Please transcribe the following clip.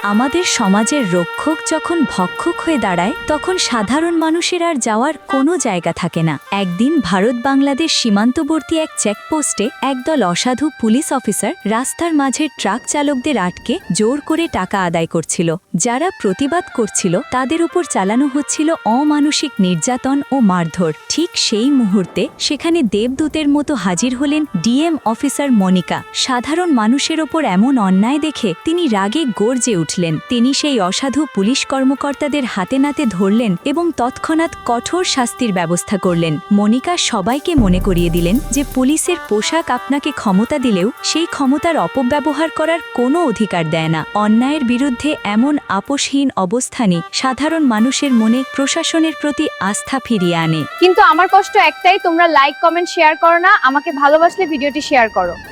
আমাদের সমাজের রক্ষক যখন ভক্ষক হয়ে দাঁড়ায় তখন সাধারণ মানুষের আর যাওয়ার কোনো জায়গা থাকে না। একদিন ভারত বাংলাদেশ সীমান্তবর্তী এক চেকপোস্টে একদল অসাধু পুলিশ অফিসার রাস্তার মাঝের ট্রাক চালকদের আটকে জোর করে টাকা আদায় করছিল। যারা প্রতিবাদ করছিল তাদের উপর চালানো হচ্ছিল অমানসিক নির্যাতন ও মারধর। ঠিক সেই মুহূর্তে সেখানে দেবদূতের মতো হাজির হলেন ডিএম অফিসার মনিকা। সাধারণ মানুষের ওপর এমন অন্যায় দেখে তিনি রাগে গর্জে উঠলেন। তিনি সেই অসাধু পুলিশ কর্মকর্তাদের হাতে নাতে ধরলেন এবং তৎক্ষণাৎ কঠোর শাস্তির ব্যবস্থা করলেন। মনিকা সবাইকে মনে করিয়ে দিলেন যে পুলিশের পোশাক আপনাকে ক্ষমতা দিলেও সেই ক্ষমতার অপব্যবহার করার কোনো অধিকার দেয় না। অন্যায়ের বিরুদ্ধে এমন আপোষহীন অবস্থানই সাধারণ মানুষের মনে প্রশাসনের প্রতি আস্থা ফিরিয়ে আনে। কিন্তু আমার কষ্ট একটাই, তোমরা লাইক কমেন্ট শেয়ার করো না। আমাকে ভালোবাসলে ভিডিওটি শেয়ার করো।